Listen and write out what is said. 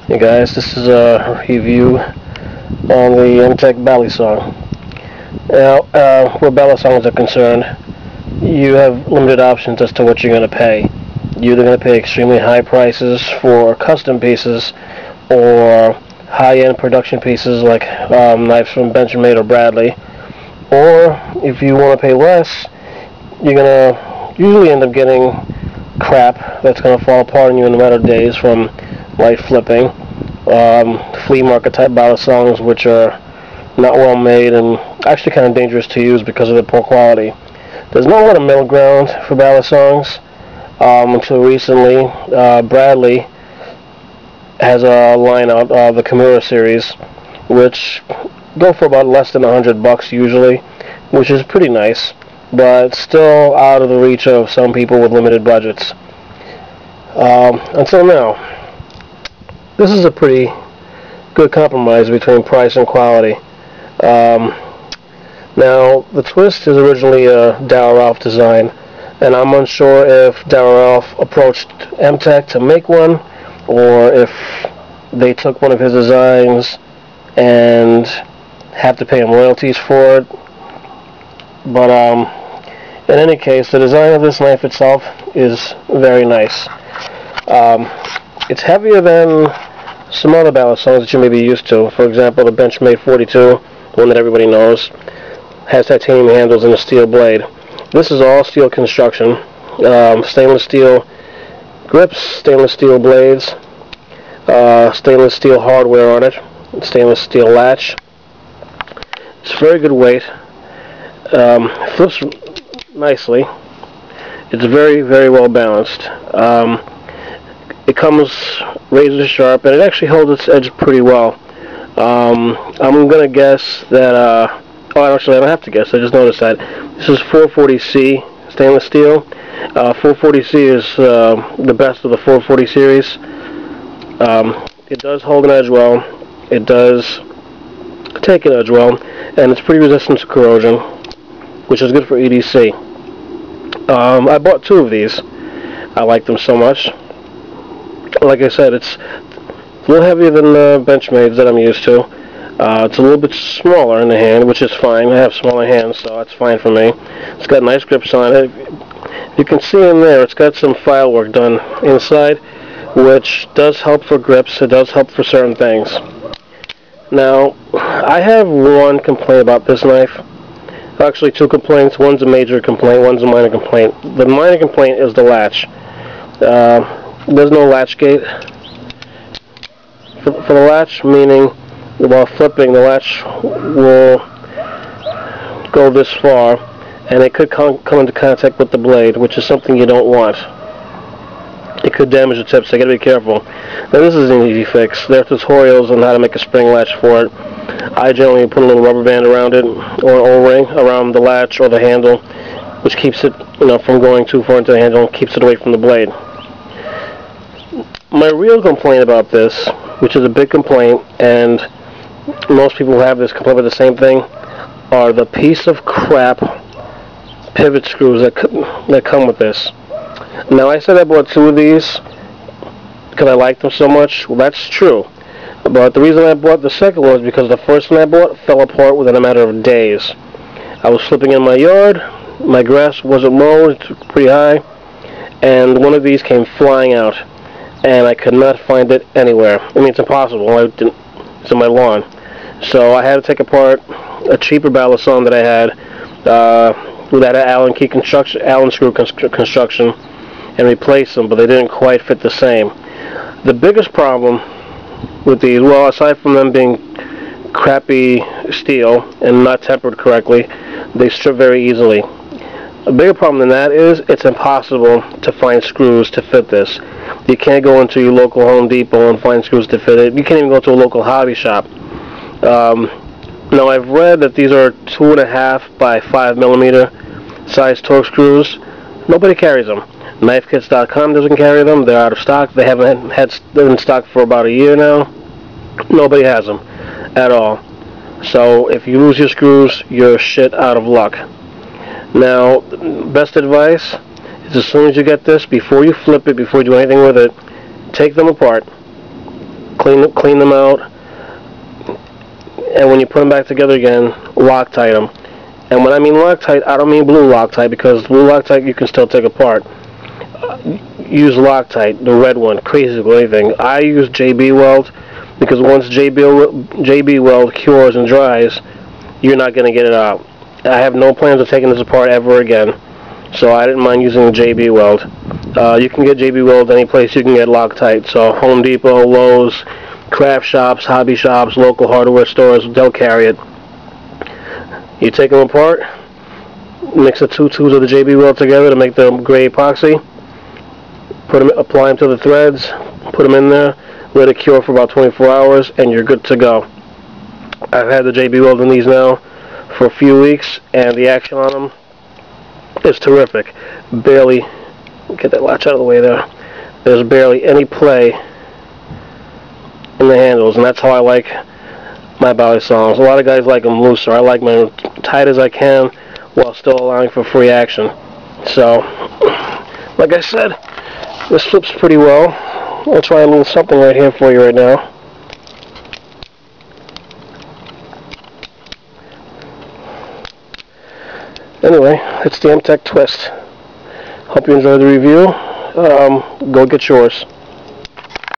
Hey guys, this is a review on the M-Tech Balisong. Now, where balisongs are concerned, you have limited options as to what you're going to pay. You're either going to pay extremely high prices for custom pieces or high-end production pieces like knives from Benchmade or Bradley. Or, if you want to pay less, you're going to usually end up getting crap that's going to fall apart on you in a matter of days from light flipping. Flea market type bali-songs, which are not well made and actually kind of dangerous to use because of the poor quality. There's not a lot of middle ground for bali-songs until recently. Bradley has a line out of the Kimura series, which go for about less than $100 usually, which is pretty nice, but still out of the reach of some people with limited budgets. Until now. This is a pretty good compromise between price and quality. Now, the twist is originally a Ralph design, and I'm unsure if Ralph approached M-Tech to make one, or if they took one of his designs and have to pay him royalties for it. But in any case, the design of this knife itself is very nice. It's heavier than some other balisongs that you may be used to. For example, the Benchmade 42, the one that everybody knows, has titanium handles and a steel blade. This is all steel construction. Stainless steel grips, stainless steel blades, stainless steel hardware on it, stainless steel latch. It's very good weight. Flips nicely. It's very, very well balanced. It comes razor sharp, and it actually holds its edge pretty well. I'm going to guess that, actually I don't have to guess, I just noticed that. This is 440C stainless steel. 440C is the best of the 440 series. It does hold an edge well. It does take an edge well, and it's pretty resistant to corrosion, which is good for EDC. I bought two of these. I like them so much. Like I said, it's a little heavier than the Benchmades that I'm used to. It's a little bit smaller in the hand, which is fine. I have smaller hands, so that's fine for me. It's got nice grips on it. You can see in there, it's got some filework done inside, which does help for grips. It does help for certain things. Now, I have one complaint about this knife. Actually, two complaints. One's a major complaint, one's a minor complaint. The minor complaint is the latch. There's no latch gate. For the latch, meaning while flipping, the latch will go this far, and it could come into contact with the blade, which is something you don't want. It could damage the tip, so you gotta be careful. Now, this is an easy fix. There are tutorials on how to make a spring latch for it. I generally put a little rubber band around it, or an O-ring around the latch or the handle, which keeps it, from going too far into the handle and keeps it away from the blade. My real complaint about this, which is a big complaint, and most people who have this complain about the same thing, are the piece of crap pivot screws that come with this. Now, I said I bought two of these because I liked them so much. Well, that's true. But the reason I bought the second one was because the first one I bought fell apart within a matter of days. I was flipping in my yard, my grass wasn't mowed, it's pretty high, and one of these came flying out, and I could not find it anywhere. I mean, it's impossible. It's in my lawn. So I had to take apart a cheaper balisong that I had with that Allen screw construction and replace them, but they didn't quite fit the same. The biggest problem with these, well, aside from them being crappy steel and not tempered correctly, they strip very easily. A bigger problem than that is it's impossible to find screws to fit this. You can't go into your local Home Depot and find screws to fit it. You can't even go to a local hobby shop. Now, I've read that these are 2.5 by 5mm size Torx screws. Nobody carries them. KnifeKits.com doesn't carry them. They're out of stock. They're in stock for about a year now. Nobody has them at all. So if you lose your screws, you're shit out of luck. Now, best advice is as soon as you get this, before you flip it, before you do anything with it, take them apart. clean them out, and when you put them back together again, Loctite them. And when I mean Loctite, I don't mean blue Loctite, because blue Loctite you can still take apart. Use Loctite, the red one, crazy with anything. I use JB Weld, because once JB Weld cures and dries, you're not going to get it out. I have no plans of taking this apart ever again, so I didn't mind using the JB Weld. You can get JB Weld any place you can get Loctite, so Home Depot, Lowe's, craft shops, hobby shops, local hardware stores, they'll carry it. You take them apart, mix the 2 tubes of the JB Weld together to make the gray epoxy, apply them to the threads, put them in there, let it cure for about 24 hours, and you're good to go. I've had the JB Weld in these now for a few weeks, and the action on them is terrific. Barely, get that latch out of the way there, there's barely any play in the handles, and that's how I like my bali-songs. A lot of guys like them looser. I like mine tight as I can while still allowing for free action. So, like I said, this flips pretty well. I'll try a little something right here for you right now. Anyway, it's the M-Tech Twist. Hope you enjoyed the review. Go get yours.